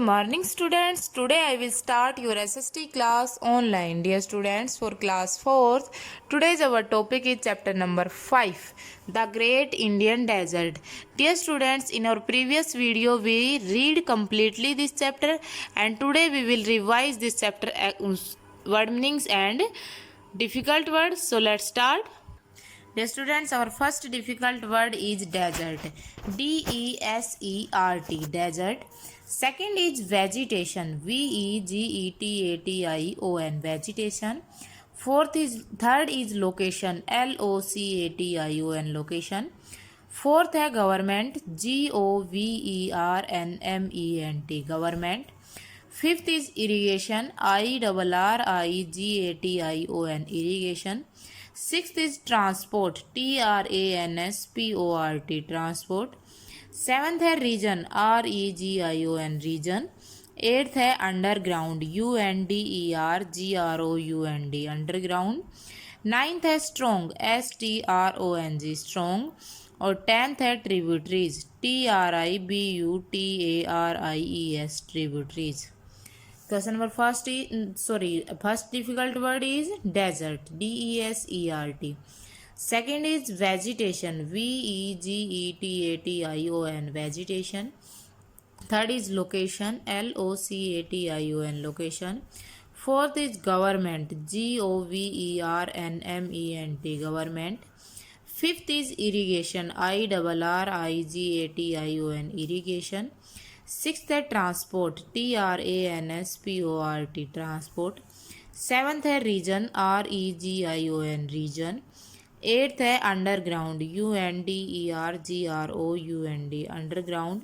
morning students. Today I will start your SST class online. Dear students, for class 4th, today's our topic is chapter number 5, The Great Indian Desert. Dear students, in our previous video we read completely this chapter and today we will revise this chapter word meanings and difficult words. So let's start. Dear students, our first difficult word is desert. D-E-S-E-R-T, desert. Second is vegetation. V-E-G-E-T-A-T-I-O-N, vegetation. Third is location. L-O-C-A-T-I-O-N, location. Fourth है government. G-O-V-E-R-N-M-E-N-T, government. Fifth is irrigation. I-R-R-I-G-A-T-I-O-N, irrigation. Sixth is transport. T-R-A-N-S-P-O-R-T, transport. Seventh है region. R-E-G-I-O-N, region. Eighth है underground. U-N-D-E-R-G-R-O-U-N-D, underground. Ninth है strong. S-T-R-O-N-G, strong. और tenth है tributaries. T-R-I-B-U-T-A-R-I-E-S, tributaries. Question number first difficult word is desert. D-E-S-E-R-T. Second is vegetation. V-E-G-E-T-A-T-I-O-N, vegetation. Third is location. L-O-C-A-T-I-O-N, location. Fourth is government. G-O-V-E-R-N-M-E-N-T, government. Fifth is irrigation. I-R-R-I-G-A-T-I-O-N, irrigation. Sixth है transport. T-R-A-N-S-P-O-R-T, transport. Seventh है region. R-E-G-I-O-N, region. Eighth है underground. U-N-D-E-R-G-R-O-U-N-D, underground.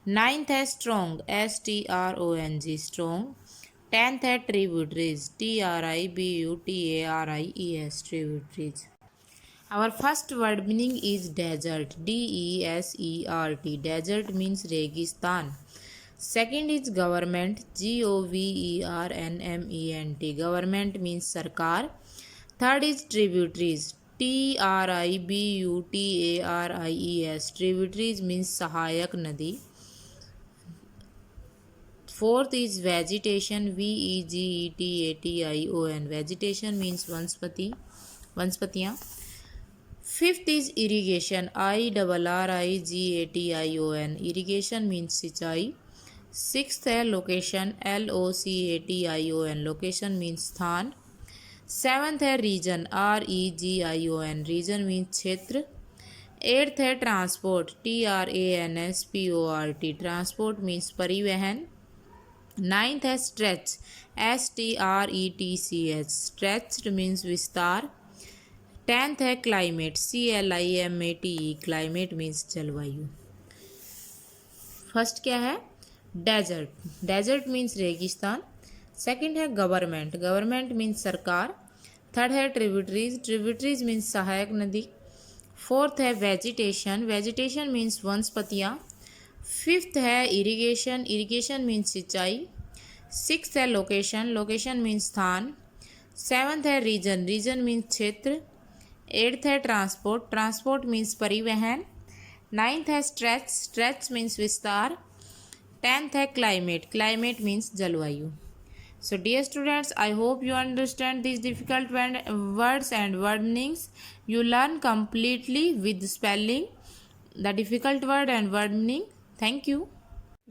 Ninth है strong. S-T-R-O-N-G, strong. Tenth है tributaries. T-R-I-B-U-T-A-R-I-E-S, tributaries. Our first word meaning is desert. D-E-S-E-R-T, desert means Registan. Second is government. G-O-V-E-R-N-M-E-N-T, government means Sarkar. Third is tributaries. T-R-I-B-U-T-A-R-I-E-S, tributaries means Sahayak Nadi. Fourth is vegetation. V-E-G-E-T-A-T-I-O-N, vegetation means Vanspatiyan. Fifth is irrigation. I-R-R-I-G-A-T-I-O-N, irrigation means सिंचाई. Sixth है location. L-O-C-A-T-I-O-N, location means स्थान. Seventh है region. R-E-G-I-O-N, region means क्षेत्र. Eighth है transport. T-R-A-N-S-P-O-R-T, transport means परिवहन. Ninth है stretch. S-T-R-E-T-C-H, stretched means विस्तार. Tenth है क्लाइमेट. C-L-I-M-A-T-E, क्लाइमेट मीन्स जलवायु. फर्स्ट क्या है? डेजर्ट. डेजर्ट मीन्स रेगिस्तान. सेकंड है गवर्नमेंट. गवर्नमेंट मीन्स सरकार. थर्ड है ट्रिब्यूटरीज. ट्रिब्यूटरीज मीन्स सहायक नदी. फोर्थ है वेजिटेशन. वेजिटेशन मीन्स वनस्पतियाँ. फिफ्थ है इरिगेशन. इरिगेशन मीन्स सिंचाई. सिक्स्थ है लोकेशन. लोकेशन मीन्स स्थान. सेवन्थ है रीजन. रीजन मीन्स क्षेत्र. एट्थ है ट्रांसपोर्ट. ट्रांसपोर्ट मीन्स परिवहन. नाइन्थ है स्ट्रेच. स्ट्रेच मीन्स विस्तार. टेंथ है क्लाइमेट. क्लाइमेट मीन्स जलवायु. So dear students, I hope you understand these difficult words and word meanings. You learn completely with spelling the difficult word and word meaning. Thank you.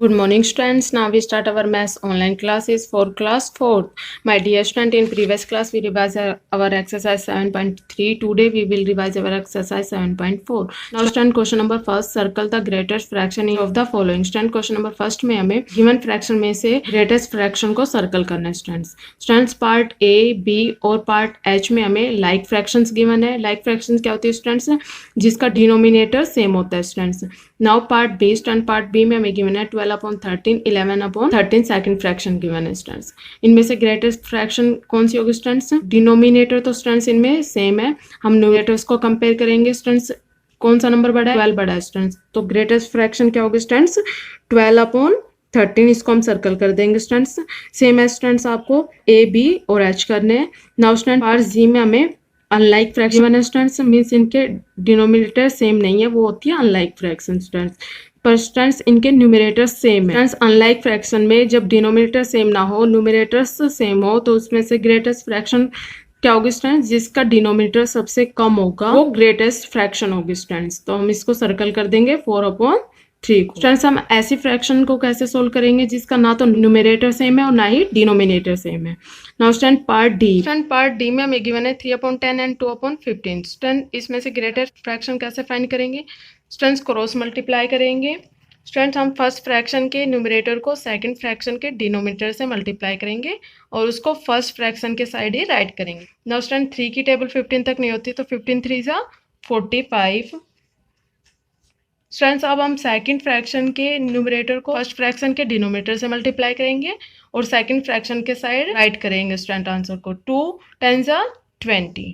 Good morning students. Now we start our maths online classes for class 4th. My dear student, in previous class we revised our exercise 7.3. Today we will revise our exercise 7.4. Now student, question number first, circle the greatest fraction of the following. Student, question number first में हमें given fraction में से greatest fraction को circle करना है students. Students, part A, B और part H में हमें like fractions given है. Like fractions क्या होती है students? जिसका denominator same होता है students. Now part B, student, part B में हमें given है 12/13, 11/13 सेकंड फ्रैक्शन गिवन है स्टूडेंट्स. इनमें से ग्रेटेस्ट फ्रैक्शन कौन सी होगी स्टूडेंट्स? डिनोमिनेटर तो स्टूडेंट्स इनमें सेम है. हम न्यूमरेटर्स को कंपेयर करेंगे स्टूडेंट्स. कौन सा नंबर बड़ा है? 12 बड़ा है स्टूडेंट्स. तो ग्रेटेस्ट फ्रैक्शन क्या होगी स्टूडेंट्स? 12/13. इसको हम सर्कल कर देंगे स्टूडेंट्स. सेम है स्टूडेंट्स, आपको A, B और H करने हैं. नाउ स्टूडेंट, पार्ट जी में हमें अनलाइक फ्रैक्शन स्टूडेंट्स मीन्स इनके डिनोमिनेटर सेम नहीं है, वो होती है अनलाइक फ्रैक्शन स्टूडेंट्स. पर स्टूडेंट्स इनके न्यूमरेटर सेम है। स्टूडेंट्स अनलाइक फ्रैक्शन में जब डिनोमिनेटर सेम ना हो, न्यूमरेटर्स सेम हो, तो उसमें से ग्रेटेस्ट फ्रैक्शन क्या होगी स्टूडेंट्स? जिसका डिनोमिनेटर सबसे कम होगा वो ग्रेटेस्ट फ्रैक्शन होगी स्टूडेंट्स। तो हम इसको सर्कल कर देंगे 4/3 को। स्टूडेंट्स हम ऐसी फ्रैक्शन को कैसे सोल्व करेंगे जिसका ना तो न्यूमरेटर सेम है और ना ही डिनोमिनेटर सेम है। Now student part D. Student part D में हमें गिवन है 3/10 एंड 2/15। स्टूडेंट इसमें से ग्रेटेस्ट फ्रैक्शन कैसे फाइंड करेंगे? स्टूडेंट्स क्रॉस मल्टीप्लाई करेंगे। स्टूडेंट्स हम फर्स्ट फ्रैक्शन के न्यूमरेटर को सेकंड फ्रैक्शन के डिनोमिनेटर से मल्टीप्लाई करेंगे और उसको फर्स्ट फ्रैक्शन के साइड ही राइट करेंगे। नाउ स्टूडेंट 3 की टेबल 15 तक नहीं होती, तो 15 3 जा 45। स्टूडेंट्स अब हम सेकंड फ्रैक्शन के न्यूमरेटर को फर्स्ट फ्रैक्शन के डिनोमिनेटर से मल्टीप्लाई करेंगे और सेकंड फ्रैक्शन के साइड राइट करेंगे स्टूडेंट आंसर को। 2 10 जा 20।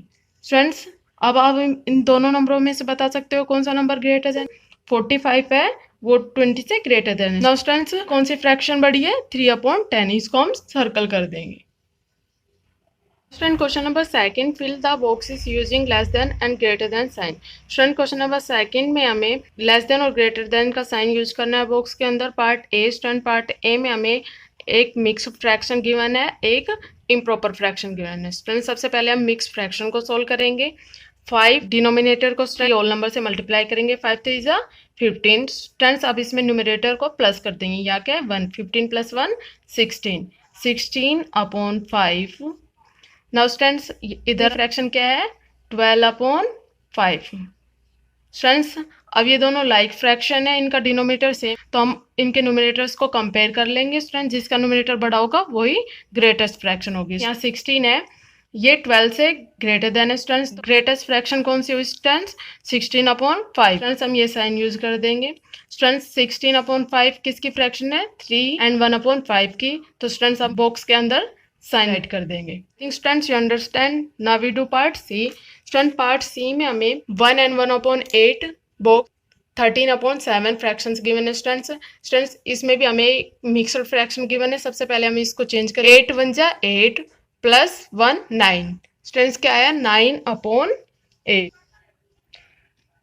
स्टूडेंट्स अब आप इन दोनों नंबरों में से बता सकते हो कौन सा नंबर ग्रेटर देन 45 है, वो 20 से ग्रेटर देन है। नाउ स्टूडेंट्स कौन सी फ्रैक्शन बड़ी है? 3/10। इसको हम सर्कल कर देंगे। Student question number second, fill the boxes using less than and greater than sign. Student question number second में हमें लेस देन और ग्रेटर देन का साइन यूज करना है बॉक्स के अंदर। Part A. Student part A में हमें एक मिक्स फ्रैक्शन गिवन है, एक इम्प्रॉपर फ्रैक्शन गिवन है। स्टूडेंट सबसे पहले हम मिक्स फ्रैक्शन को सोल्व करेंगे। 5 डिनोमिनेटर को होल नंबर से मल्टीप्लाई करेंगे। 5 3 जा 15। स्टूडेंट्स अब इसमें न्यूमरेटर को प्लस कर देंगे। या क्या है 1, 15 + 1 16, 16/5। नाउ स्टूडेंट्स इधर फ्रैक्शन क्या है? 12/5। स्टूडेंट्स अब ये दोनों लाइक फ्रैक्शन है, इनका डिनोमिनेटर सेम, तो हम इनके न्यूमरेटर्स को कंपेयर कर लेंगे। स्टूडेंट जिसका न्यूमरेटर बड़ा होगा वही ग्रेटेस्ट फ्रैक्शन होगी। यहाँ 16 है, ये 12 से ग्रेटर देन है। स्टूडेंट्स ग्रेटेस्ट फ्रैक्शन कौन सी हुई स्टूडेंट्स? 16/5। स्टूडेंट्स हम ये साइन यूज कर देंगे। स्टूडेंट्स 16/5 किसकी फ्रैक्शन है? 3 and 1/5 की। तो स्टूडेंट्स अब बॉक्स के अंदर साइन राइट कर देंगे। Think students you understand. Now we do part C. Student part C में हमें 1 and 1/8 बॉक्स 13/7 फ्रैक्शंस गिवन है। स्टूडेंट्स इसमें भी हमें मिक्सड फ्रैक्शन गिवन है। सबसे पहले हम इसको चेंज करें। 8 1 जा 8 + 1 9। स्टूडेंट्स क्या आया? 9/8।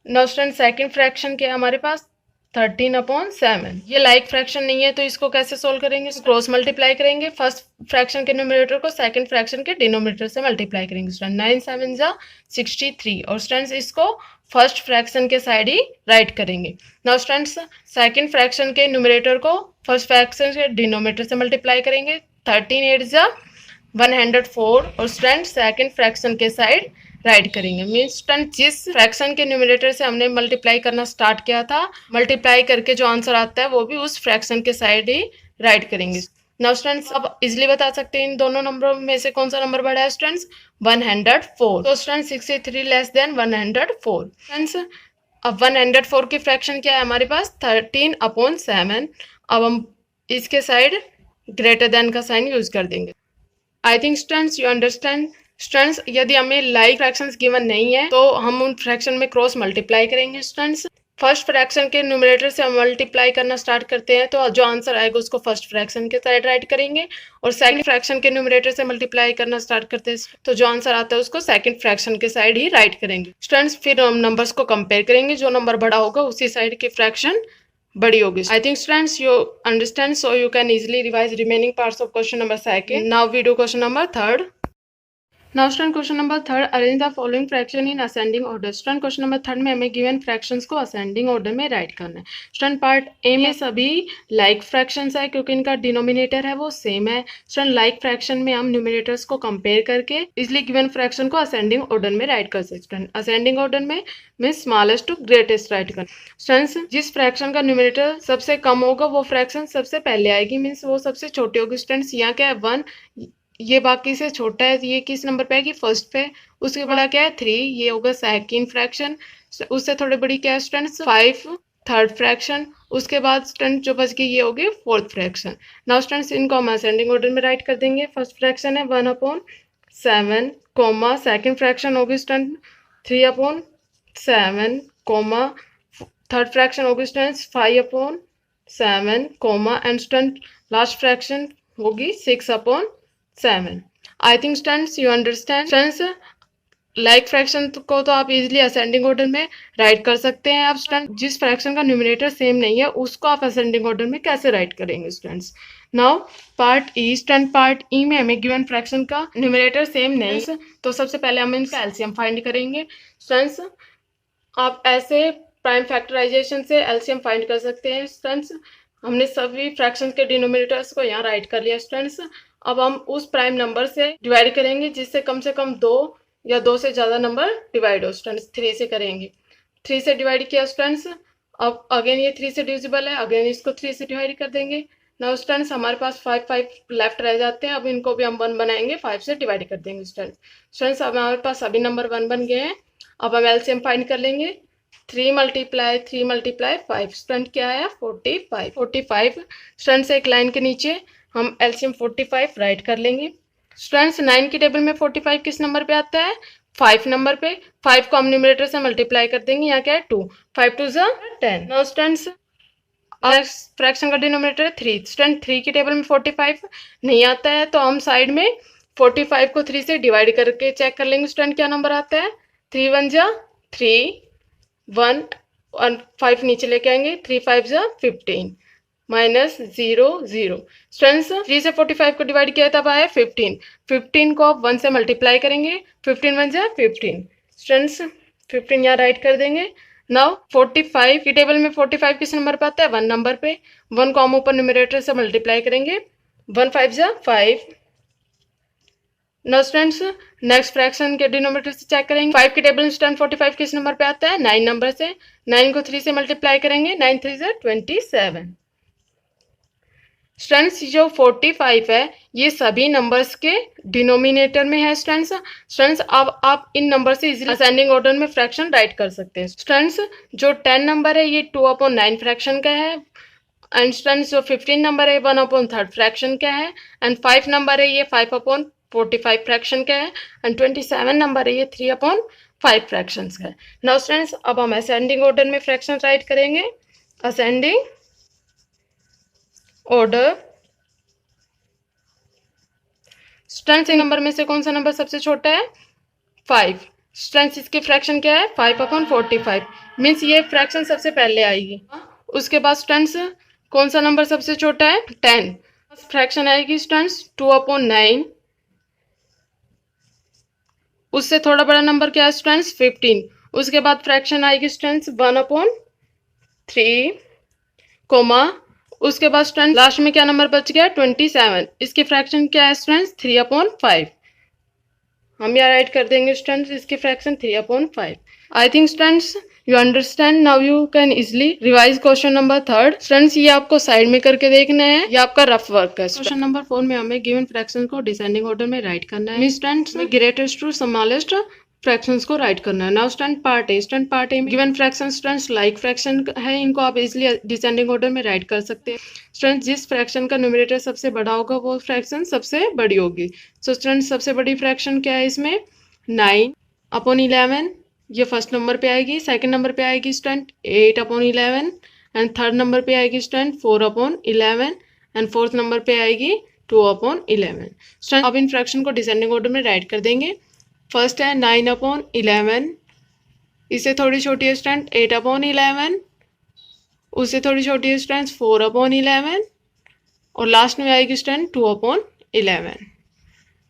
नाउ स्टूडेंट सेकंड फ्रैक्शन क्या है हमारे पास? 13/7। ये लाइक फ्रैक्शन नहीं है, तो इसको कैसे सोल्व करेंगे? क्रॉस मल्टीप्लाई करेंगे। फर्स्ट फ्रैक्शन के न्यूमरेटर को सेकंड फ्रैक्शन के डिनोमिनेटर से मल्टीप्लाई करेंगे। स्टूडेंट 9 7 जा 63। और स्टूडेंट्स इसको फर्स्ट फ्रैक्शन के साइड ही राइट करेंगे। नाउ स्टूडेंट्स सेकंड फ्रैक्शन के न्यूमरेटर को फर्स्ट फ्रैक्शन के डिनोमिनेटर से मल्टीप्लाई करेंगे। 13 8 जा 104। और स्टूडेंट सेकंड फ्रैक्शन के साइड राइट करेंगे। मीन्स स्टूडेंट जिस फ्रैक्शन के न्यूमरेटर से हमने मल्टीप्लाई करना स्टार्ट किया था, मल्टीप्लाई करके जो आंसर आता है वो भी उस फ्रैक्शन के साइड ही राइट करेंगे। नाउ स्टूडेंट्स अब इजिली बता सकते हैं इन दोनों नंबरों में से कौन सा नंबर बड़ा है स्टूडेंट्स? 104। तो स्टूडेंट 63 लेस देन 104। स्टूडेंट्स अब 104 की फ्रैक्शन क्या है हमारे पास? 13/7। अब हम इसके साइड ग्रेटर देन का साइन यूज कर देंगे। आई think students you understand. Students यदि हमें लाइक फ्रैक्शंस गिवन नहीं है तो हम उन फ्रैक्शन में क्रॉस मल्टीप्लाई करेंगे। स्टूडेंट्स फर्स्ट फ्रैक्शन के न्यूमरेटर से हम मल्टीप्लाई करना स्टार्ट करते हैं, तो जो आंसर आएगा उसको फर्स्ट फ्रैक्शन के साइड राइट करेंगे। और सेकंड फ्रैक्शन के न्यूमरेटर से मल्टीप्लाई करना स्टार्ट करते हैं, तो जो आंसर आता है उसको सेकंड फ्रैक्शन के साइड ही राइट करेंगे। स्टूडेंट्स फिर हम नंबर्स को कंपेयर करेंगे, जो नंबर बड़ा होगा उसी साइड की फ्रैक्शन बड़ी होगी। I think students you understand, so you can easily revise remaining parts of question number second. Now we do question number third. Now student question number third, arrange the following fraction in ascending order. Student question number third में हमें given fractions को ascending order में write करना है। Student part A में सभी like fractions है क्योंकि इनका denominator है वो same है। Student like fraction में हम numerators को compare करके easily given fraction को ascending order में write कर सकते हैं। ascending order में means smallest to greatest write करना। Students जिस fraction का numerator सबसे कम होगा वो fraction सबसे पहले आएगी, means वो सबसे छोटी होगी। Students यहाँ क्या है 1, ये बाकी से छोटा है, ये किस नंबर पे आएगी? फर्स्ट पे। उसके बड़ा क्या है 3, ये होगा सेकंड फ्रैक्शन। उससे थोड़ी बड़ी क्या है स्टूडेंट्स? 5 third fraction. उसके बाद स्टूडेंट जो बच गई ये होगी फोर्थ फ्रैक्शन। नाउ स्टूडेंट्स इनको हम असेंडिंग ऑर्डर में राइट कर देंगे। फर्स्ट फ्रैक्शन है 1/7 कॉमा, सेकंड फ्रैक्शन होगी स्टूडेंट 3/7 कॉमा, थर्ड फ्रैक्शन होगी students 5/7 comma, and student last fraction होगी 6/7। I think students you understand. Students like fraction को तो आप इजीली असेंडिंग ऑर्डर में राइट कर सकते हैं। अब स्टूडेंट जिस फ्रैक्शन का न्यूमरेटर सेम नहीं है उसको आप असेंडिंग ऑर्डर में कैसे राइट करेंगे स्टूडेंट्स। नाउ पार्ट ई। स्टूडेंट पार्ट ई में हमें गिवन फ्रैक्शन का न्यूमरेटर सेम नहीं है, तो सबसे पहले हम इनका एलसीएम फाइंड करेंगे। स्टूडेंट्स आप ऐसे प्राइम फैक्टराइजेशन से एलसीएम फाइंड कर सकते हैं। स्टूडेंट्स हमने सभी फ्रैक्शन के डिनोमिनेटर्स को यहाँ राइट कर लिया स्टूडेंट्स। अब हम उस प्राइम नंबर से डिवाइड करेंगे जिससे कम से कम 2 या 2 से ज़्यादा नंबर डिवाइड हो स्टूडेंट्स। 3 से करेंगे, 3 से डिवाइड किया स्टूडेंट्स। अब अगेन ये 3 से डिविजिबल है, अगेन इसको 3 से डिवाइड कर देंगे। नाउ स्टूडेंट्स हमारे पास 5 लेफ्ट रह जाते हैं, अब इनको भी हम 1 बनाएंगे, 5 से डिवाइड कर देंगे स्टूडेंट्स। अब हमारे पास सभी नंबर 1 बन गए हैं। अब हम एलसीएम फाइंड कर लेंगे। 3 मल्टीप्लाई 3 मल्टीप्लाई 5 स्टूडेंट क्या है 45 स्टूडेंट्स एक लाइन के नीचे हम एलसीएम 45 राइट कर लेंगे। स्टूडेंट्स 9 की टेबल में 45 किस नंबर पे आता है 5 नंबर पे। 5 को हम न्यूमरेटर से मल्टीप्लाई कर देंगे, यहाँ क्या है 2, 5 2 10। नाउ स्टूडेंट्स फ्रैक्शन का डिनोमिनेटर है 3। स्टूडेंट 3 की टेबल में 45 नहीं आता है, तो हम साइड में 45 को 3 से डिवाइड करके चेक कर लेंगे स्टूडेंट क्या नंबर आता है। 3 1 जा 3 1 और 5 नीचे लेके आएंगे, 3 5 जा 15 माइनस 0 0। स्टूडेंट्स 3 से 45 को डिवाइड किया तब आया 15। 15 को आप 1 से मल्टीप्लाई करेंगे, 15 1 जा 15। स्टूडेंट्स 15 यहाँ राइट कर देंगे। नाउ 45 की टेबल में 45 किस नंबर पे आता है 1 नंबर पे। 1 को हम ऊपर न्यूमरेटर से मल्टीप्लाई करेंगे, 1 5 जा 5। नाउ स्टूडेंट्स नेक्स्ट फ्रैक्शन के डिनोमिनेटर से चेक करेंगे। 5 की टेबल में स्टूडेंट 45 किस नंबर पे आता है 9 नंबर से। 9 को 3 से मल्टीप्लाई करेंगे, 9 3 जा 27। स्टूडेंट्स जो 45 है ये सभी नंबर्स के डिनोमिनेटर में है स्टूडेंट्स अब आप इन नंबर से इजीली असेंडिंग ऑर्डर में फ्रैक्शन राइट कर सकते हैं। स्टूडेंट्स जो 10 नंबर है ये 2/9 फ्रैक्शन का है, एंड स्टूडेंट्स जो 15 नंबर है 1/3 फ्रैक्शन का है, एंड 5 नंबर है ये 5/45 फ्रैक्शन का है, एंड 27 नंबर है ये 3/5 फ्रैक्शन का है। नाउ स्टूडेंट्स अब हम असेंडिंग ऑर्डर में फ्रैक्शन राइट करेंगे। Ascending order. Students in number में से कौन सा नंबर सबसे छोटा है 5। स्टूडेंट्स इसकी फ्रैक्शन क्या है 5/45 मीन्स ये फ्रैक्शन सबसे पहले आएगी। उसके बाद स्टूडेंट्स कौन सा नंबर सबसे छोटा है 10। फ्रैक्शन आएगी स्टूडेंट्स 2/9। उससे थोड़ा बड़ा नंबर क्या है स्टूडेंट्स 15। उसके बाद फ्रैक्शन आएगी स्टूडेंट्स 1/3 कोमा। उसके बाद स्टूडेंट लास्ट में क्या नंबर बच गया 27। इसकी फ्रैक्शन क्या है स्टूडेंट्स 3/5। हम यहाँ राइट कर देंगे स्टूडेंट्स इसकी fraction 3/5। I think students you understand. Now you can easily revise question number 3। Students ये आपको साइड में करके देखना है, ये आपका रफ वर्क है। क्वेश्चन नंबर 4 में हमें गिवन फ्रैक्शन को डिसेंडिंग ऑर्डर में राइट करना है। स्टूडेंट्स में ग्रेटेस्ट टू स्मॉलेस्ट फ्रैक्शंस को राइट करना है। Now student part A. Student part A में given fraction students like fraction है, इनको आप इजीली डिसेंडिंग ऑर्डर में राइट कर सकते हैं। स्टूडेंट्स जिस फ्रैक्शन का न्यूमरेटर सबसे बड़ा होगा वो फ्रैक्शन सबसे बड़ी होगी। सो स्टूडेंट्स सबसे बड़ी फ्रैक्शन क्या है इसमें 9/11 ये फर्स्ट नंबर पे आएगी। सेकंड नंबर पे आएगी स्टूडेंट 8/11, एंड थर्ड नंबर पे आएगी स्टूडेंट 4/11, एंड फोर्थ नंबर पे आएगी 2/11। स्टूडेंट अब इन फ्रैक्शन को डिसेंडिंग ऑर्डर में राइट कर देंगे। फर्स्ट है 9/11, इससे थोड़ी छोटी है स्टूडेंट 8/11, उससे थोड़ी छोटी है स्टूडेंट 4/11, और लास्ट में आएगी स्टूडेंट 2/11।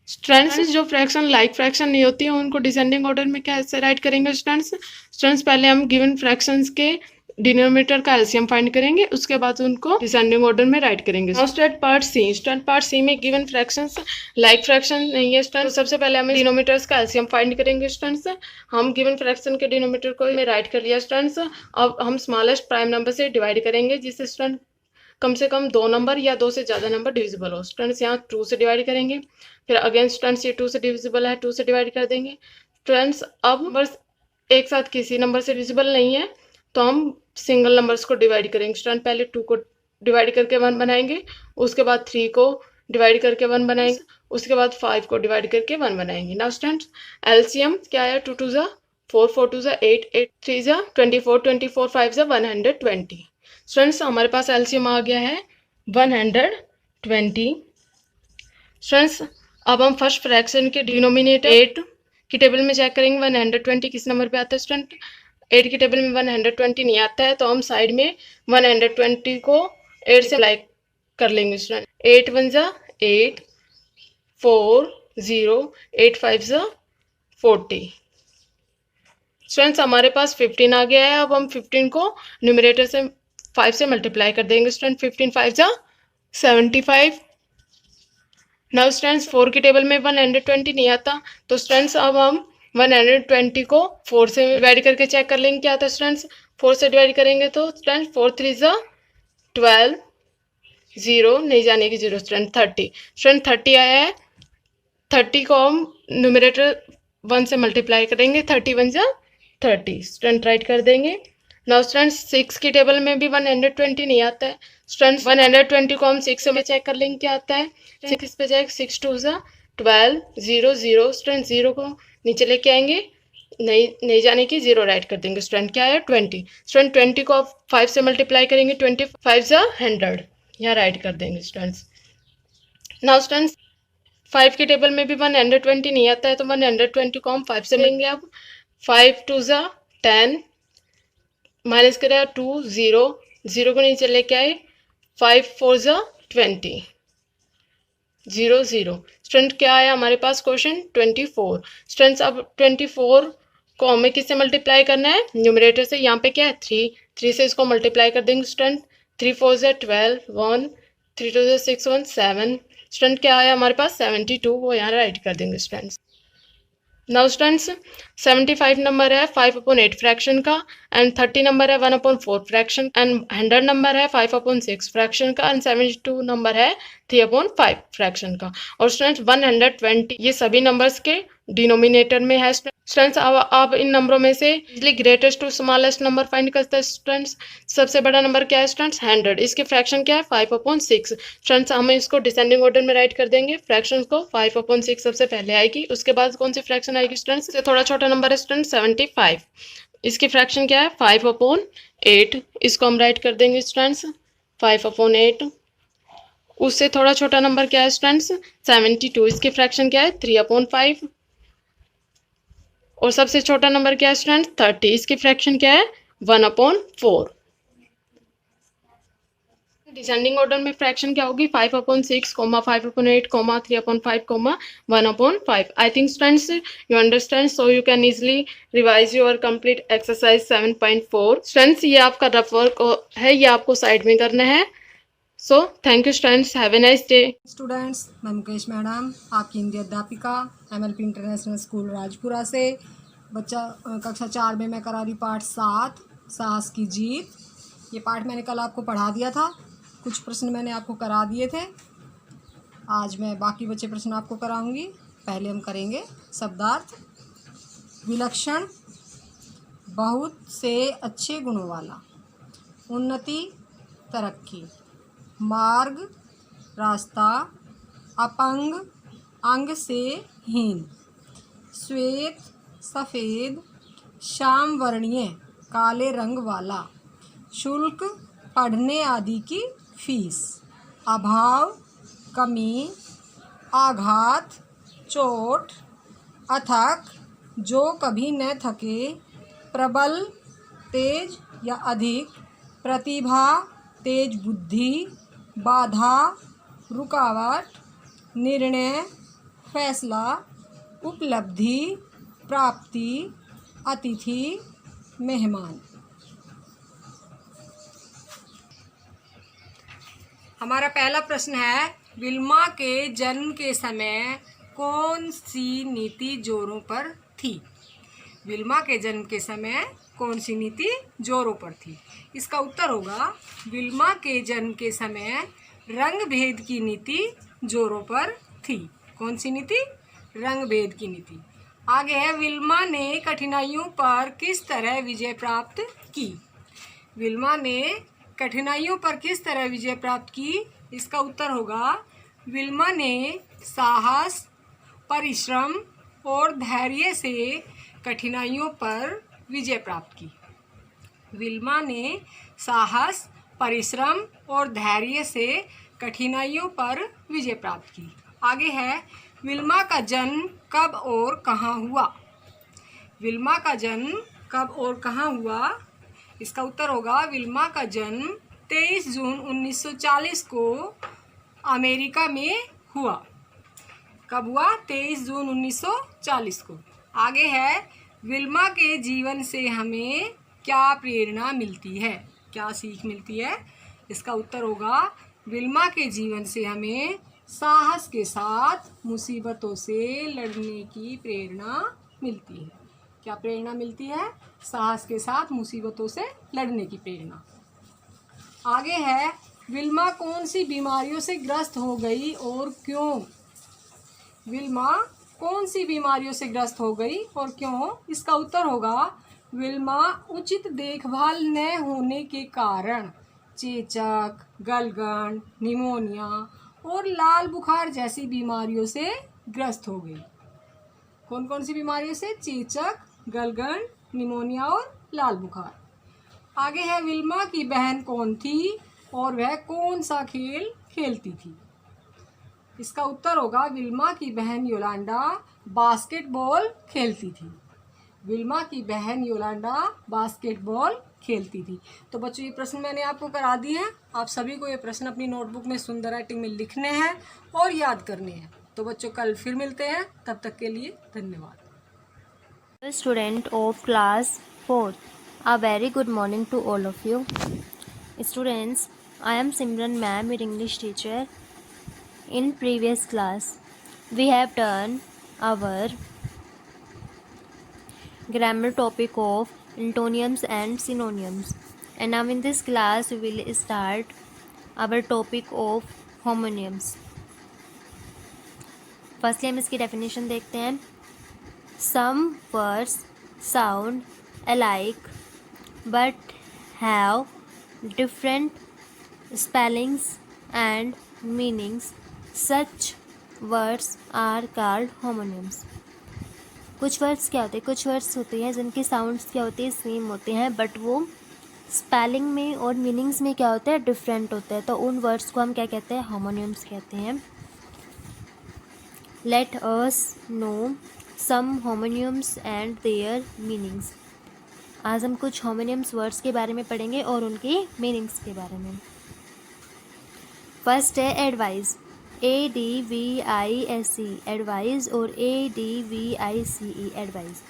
स्टूडेंट्स जो फ्रैक्शन लाइक फ्रैक्शन नहीं होती है उनको डिसेंडिंग ऑर्डर में कैसे राइट करेंगे स्टूडेंट्स पहले हम गिवन फ्रैक्शंस के डिनोमिनेटर का एलसीएम फाइंड करेंगे, उसके बाद उनको डिसेंडिंग ऑर्डर में राइट करेंगे। Student part C. Student part C में गिवन फ्रैक्शंस लाइक फ्रैक्शन नहीं है स्टूडेंट, सबसे पहले हमें डिनोमिनेटर्स का एलसीएम फाइंड करेंगे स्टूडेंट्स। हम गिवन फ्रैक्शन के डिनोमिनेटर को राइट कर लिया स्टूडेंट्स। अब हम स्मॉलेस्ट प्राइम नंबर से डिवाइड करेंगे जिससे स्टूडेंट कम से कम 2 नंबर या 2 से ज़्यादा नंबर डिविजिबल हो। स्टूडेंट्स यहाँ 2 से डिवाइड करेंगे, फिर अगेन स्टूडेंट्स ये 2 से डिविजिबल है 2 से डिवाइड कर देंगे। स्टूडेंट्स अब नंबर्स एक साथ किसी नंबर से डिविजिबल नहीं है तो हम सिंगल नंबर्स को डिवाइड करेंगे। स्टूडेंट पहले 2 को डिवाइड करके 1 बनाएंगे, उसके बाद 3 को डिवाइड करके 1 बनाएंगे, उसके बाद 5 को डिवाइड करके 1 बनाएंगे। नाउ स्टूडेंट्स एलसीएम क्या है 2 2 जा 4 4 2 जा 8 8 3 जा 24 24 5 जा 120। स्टूडेंट्स हमारे पास एलसीएम आ गया है 120। स्टूडेंट्स अब हम फर्स्ट फ्रैक्शन के डिनोमिनेटर 8 की टेबल में चेक करेंगे 120 किस नंबर पे आता है स्टूडेंट। 8 की टेबल में 120 नहीं आता है, तो हम साइड में 120 को 8 से अप्लाई कर लेंगे स्टूडेंट। 8 1 जा 8, 4 0, 8 5 जा 40। स्टूडेंट्स हमारे पास 15 आ गया है। अब हम 15 को न्यूमरेटर से 5 से मल्टीप्लाई कर देंगे स्टूडेंट। 15 5 जा 75। नाउ स्टूडेंट्स 4 की टेबल में 120 नहीं आता, तो स्टूडेंट्स अब हम 120 को 4 से डिवाइड करके चेक कर लेंगे क्या आता है स्टूडेंट्स। 4 से डिवाइड करेंगे तो स्टूडेंट 4 3 जा 12, 0 नहीं जाने की 0 स्टूडेंट 30। स्टूडेंट 30 आया है। 30 को हम न्यूमरेटर 1 से मल्टीप्लाई करेंगे। 30 1 जा 30 स्टूडेंट राइट कर देंगे। नाउ स्टूडेंट 6 की टेबल में भी 120 नहीं आता है। स्टूडेंट 120 को हम 6 से चेक कर लेंगे क्या आता है। 6 पे जाए 6 2 जा 12, 0 0 स्टूडेंट 0 को नीचे लेके आएंगे, नहीं जाने की 0 राइट कर देंगे स्टूडेंट। क्या है 20। स्टूडेंट 20 को आप 5 से मल्टीप्लाई करेंगे। 25 जा 100, यहाँ राइट कर देंगे स्टूडेंट्स। नाउ स्टूडेंट्स 5 की टेबल में भी 120 नहीं आता है, तो 120 को हम 5 से लेंगे। अब 5 2 जा 10, माइनस करें 2 0, 0 को नीचे लेके आए। 5 4 जा 20, 0 0 स्टूडेंट क्या आया हमारे पास क्वेश्चन 24। स्टूडेंट्स अब 24 को हमें किससे मल्टीप्लाई करना है, न्यूमरेटर से। यहाँ पे क्या है 3 से इसको मल्टीप्लाई कर देंगे स्टूडेंट। 3 4 जा 12, 1 3 2 जा 6 1 7। स्टूडेंट क्या आया हमारे पास 72, वो यहाँ राइट कर देंगे स्टूडेंट्स। नाउ स्टूडेंट्स 75 नंबर है 5/8 फ्रैक्शन का, एंड 30 नंबर है 1/4 फ्रैक्शन, एंड 100 नंबर है 5/6 फ्रैक्शन का, एंड 72 नंबर है 3/5 फ्रैक्शन का। और स्टूडेंट्स 120 ये सभी नंबर्स के डिनोमिनेटर में है। स्टूडेंट्स अब आप इन नंबरों में से easily greatest to smallest number find करते हैं स्टूडेंट्स। सबसे बड़ा नंबर क्या है स्टूडेंट्स 100, इसके फ्रैक्शन क्या है 5/6। स्टूडेंट्स हम इसको डिसेंडिंग ऑर्डर में राइट कर देंगे। फ्रैक्शन को 5/6 सबसे पहले आएगी, उसके बाद कौन सी फ्रैक्शन आएगी स्टूडेंट्स। इससे थोड़ा छोटा नंबर है स्टूडेंट 75, इसकी फ्रैक्शन क्या है 5/8, इसको हम राइट कर देंगे स्टूडेंट्स 5/8। उससे थोड़ा छोटा नंबर क्या है स्टूडेंट्स 72, इसकी फ्रैक्शन क्या है 3/5। और सबसे छोटा नंबर क्या है स्टूडेंट 30, इसकी फ्रैक्शन क्या है 1/4। डिसेंडिंग ऑर्डर में फ्रैक्शन क्या होगी 5/6, 5/8, 3/5, 1/5। आई think students you understand, so you can easily revise your complete exercise 7.4। Students ये आपका रफ वर्क है, ये आपको साइड में करना है। So thank you students, have a nice day. Students, मैं मुकेश मैडम, आपकी हिंदी अध्यापिका MLP इंटरनेशनल स्कूल राजपुरा से। बच्चा कक्षा 4 में मैं करा रही पाठ 7 साहस की जीत। ये पाठ मैंने कल आपको पढ़ा दिया था, कुछ प्रश्न मैंने आपको करा दिए थे। आज मैं बाकी बचे प्रश्न आपको कराऊंगी। पहले हम करेंगे शब्दार्थ। विलक्षण, बहुत से अच्छे गुणों वाला। उन्नति, तरक्की। मार्ग, रास्ता। अपंग, अंग से हीन। श्वेत, सफ़ेद। श्याम वर्णीय, काले रंग वाला। शुल्क, पढ़ने आदि की फीस। अभाव, कमी। आघात, चोट। अथक, जो कभी न थके। प्रबल, तेज या अधिक। प्रतिभा, तेज बुद्धि। बाधा, रुकावट। निर्णय, फैसला। उपलब्धि, प्राप्ति। अतिथि, मेहमान। हमारा पहला प्रश्न है, विल्मा के जन्म के समय कौन सी नीति जोरों पर थी। विल्मा के जन्म के समय कौन सी नीति जोरों पर थी। इसका उत्तर होगा, विल्मा के जन्म के समय रंग भेद की नीति जोरों पर थी। कौन सी नीति, रंग भेद की नीति। आगे है, विल्मा ने कठिनाइयों पर किस तरह विजय प्राप्त की। विल्मा ने कठिनाइयों पर किस तरह विजय प्राप्त की। इसका उत्तर होगा, विल्मा ने साहस, परिश्रम और धैर्य से कठिनाइयों पर विजय प्राप्त की। विल्मा ने साहस, परिश्रम और धैर्य से कठिनाइयों पर विजय प्राप्त की। आगे है, विल्मा का जन्म कब और कहाँ हुआ? विल्मा का जन्म कब और कहाँ हुआ? इसका उत्तर होगा विल्मा का जन्म 23 जून 1940 को अमेरिका में हुआ। कब हुआ? 23 जून 1940 को। आगे है, विल्मा के जीवन से हमें क्या प्रेरणा मिलती है? क्या सीख मिलती है? इसका उत्तर होगा विल्मा के जीवन से हमें साहस के साथ मुसीबतों से लड़ने की प्रेरणा मिलती है। क्या प्रेरणा मिलती है? साहस के साथ मुसीबतों से लड़ने की प्रेरणा। आगे है, विल्मा कौन सी बीमारियों से ग्रस्त हो गई और क्यों? विल्मा कौन सी बीमारियों से ग्रस्त हो गई और क्यों? इसका उत्तर होगा विल्मा उचित देखभाल न होने के कारण चेचक, गलगंड, निमोनिया और लाल बुखार जैसी बीमारियों से ग्रस्त हो गई। कौन कौन सी बीमारियों से? चेचक, गलगंड, निमोनिया और लाल बुखार। आगे है, विल्मा की बहन कौन थी और वह कौन सा खेल खेलती थी? इसका उत्तर होगा विल्मा की बहन योलांडा बास्केटबॉल खेलती थी। विल्मा की बहन योलांडा बास्केटबॉल खेलती थी। तो बच्चों, ये प्रश्न मैंने आपको करा दिए हैं। आप सभी को ये प्रश्न अपनी नोटबुक में सुंदर राइटिंग में लिखने हैं और याद करने हैं। तो बच्चों, कल फिर मिलते हैं, तब तक के लिए धन्यवाद। Student of class 4, a very good morning to all of you. Students, I am Simran ma'am, your English teacher. In previous class we have done our grammar topic of antonyms and synonyms, and now in this class we will start our topic of homonyms. Firstly हम इसकी definition देखते हैं. Some words sound alike but have different spellings and meanings. Such words are called homonyms. कुछ words क्या होते हैं? कुछ words होते हैं जिनकी साउंड्स क्या होती है? सेम होते हैं, बट वो स्पेलिंग में और मीनिंग्स में क्या होता है? डिफरेंट होता है। तो उन वर्ड्स को हम क्या कहते हैं? होमोनिम्स कहते हैं। Let us know some homonyms and their meanings. आज हम कुछ होमोनिम्स वर्ड्स के बारे में पढ़ेंगे और उनके मीनिंग्स के बारे में। फर्स्ट है एडवाइस, ADVISE एडवाइस और ADVICE एडवाइस।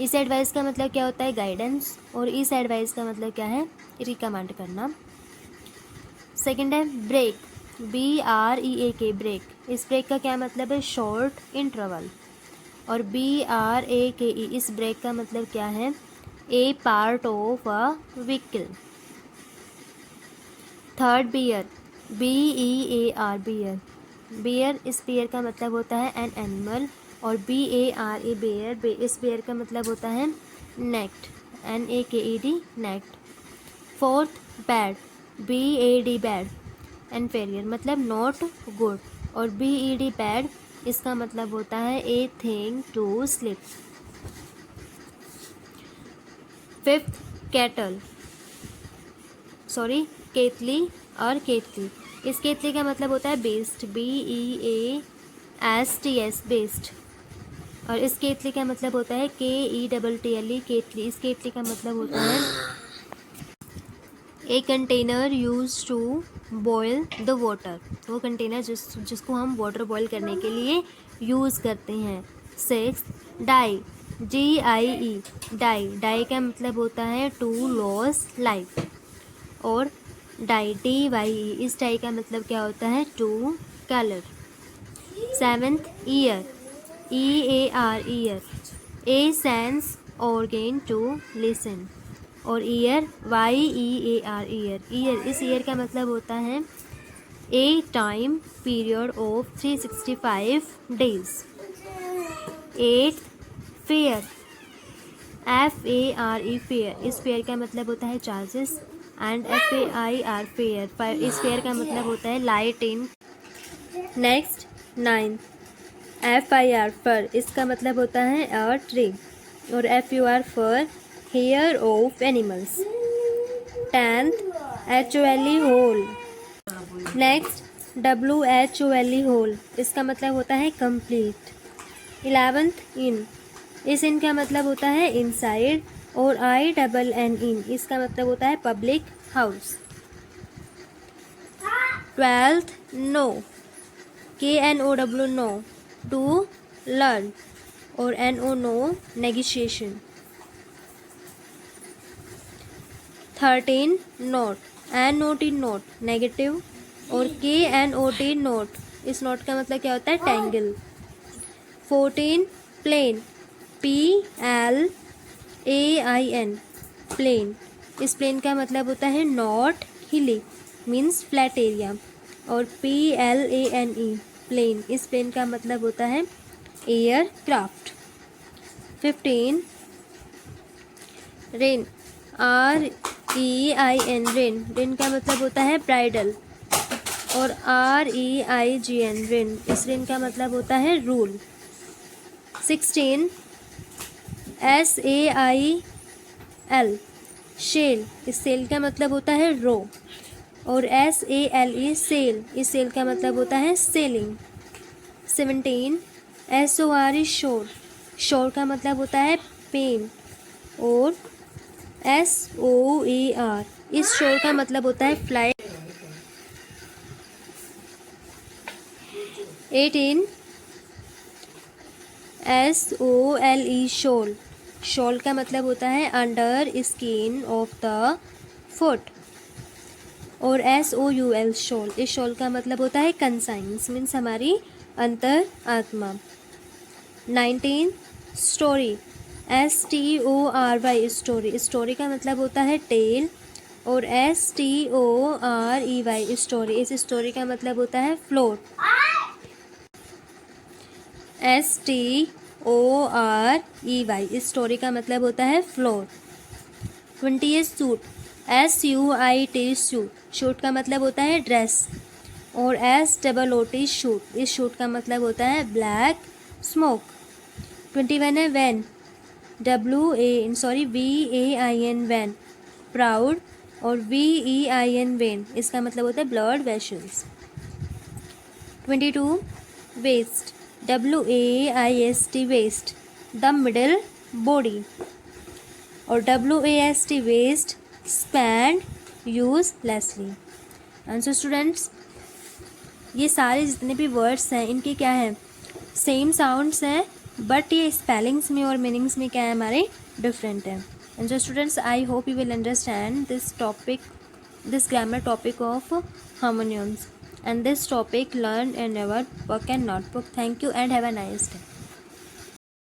इस एडवाइस का मतलब क्या होता है? गाइडेंस। और इस एडवाइस का मतलब क्या है? रिकमेंड करना। सेकंड है ब्रेक, BREAK ब्रेक। इस ब्रेक का क्या मतलब है? Short interval. और BRAKE इस ब्रेक का मतलब क्या है? A part of a vehicle. Third bear, BEAR bear. Bear इस बियर का मतलब होता है एन एनिमल। और BARA बेयर, इस बेयर का मतलब होता है naked, NAKED naked. Fourth bad, BAD bad, inferior मतलब नॉट गुड। और BED बैड इसका मतलब होता है a thing to slip. Fifth cattle, केतली और केतली। इस केतली का मतलब होता है बेस्ट, BEASTS बेस्ट। और इस केतली का मतलब होता है KETTLE केतली। इस केतली का मतलब होता है a container use to boil the water. वो कंटेनर जिसको हम वाटर बॉयल करने के लिए यूज़ करते हैं। Six die, DIE die. Die का मतलब होता है टू लॉस लाइफ। और डाई, DYE इस डाई का मतलब क्या होता है? To colour. Seventh ear, EAR ear, a sense organ to listen. और ईयर, YEAR ईयर। ईयर इस ईयर का मतलब होता है a time period of 365 days. Eighth fare, FARE fare. इस फेयर का मतलब होता है चार्जेस। एंड FAIR फेयर, इस फेयर का मतलब होता है light in. Next ninth FIR fir, इसका मतलब होता है अ ट्री। और FUR fur, hair of animals. Tenth HOLE hole. Next WHOLE whole, इसका मतलब होता है कंप्लीट। 11th इन, इस इन का मतलब होता है इनसाइड, और INN इन, इसका मतलब होता है public house. 12th know, KNOW know, to learn, और NO no negotiation. 13 not, NOT not negative, और KNOT नोट, इस नोट का मतलब क्या होता है टैंगल। 14 प्लेन, PLAIN प्लेन, इस प्लेन का मतलब होता है not hilly, means flat area, और PLANE प्लेन, इस प्लेन का मतलब होता है aircraft. 15 rein, REIN rein, rein का मतलब होता है ब्राइडल, और REIGN रेन, इस रेन का मतलब होता है रूल। 16 SAIL शेल, इस सेल का मतलब होता है रो, और SALE सेल, इस सेल का मतलब होता है सेलिंग। 17 SORE शोर, शोर का मतलब होता है पेन, और SOAR, इस शोर का मतलब होता है फ्लाइट। 18 SOLE शोल, शोल का मतलब होता है under skin of the foot, और SOUL शोल, इस शोल का मतलब होता है कंसाइंस, मीन्स हमारी अंतर आत्मा। 19 स्टोरी, STORY स्टोरी, स्टोरी का मतलब होता है टेल, और STOREY स्टोरी, इस स्टोरी का मतलब होता है फ्लोट। STOREY, इस स्टोरी का मतलब होता है floor. 20 suit, SUIT suit, shoot का मतलब होता है ड्रेस, और SOOT शूट, इस शूट का मतलब होता है ब्लैक स्मोक। 21 है वैन, VAIN वैन, प्राउड, और VEIN वेन, इसका मतलब होता है blood vessels. 22 waist, WAIST waist, the middle body, और WAST waste, spend uselessly. Answer students, ये सारे जितने भी वर्ड्स हैं इनके क्या है, सेम साउंड्स हैं, बट ये स्पेलिंग्स में और मीनिंग्स में क्या है हमारे डिफरेंट है। And so students, I hope you will understand this topic, this grammar topic of harmoniums, and this topic learned in our book and notebook. Thank you and have a nice day.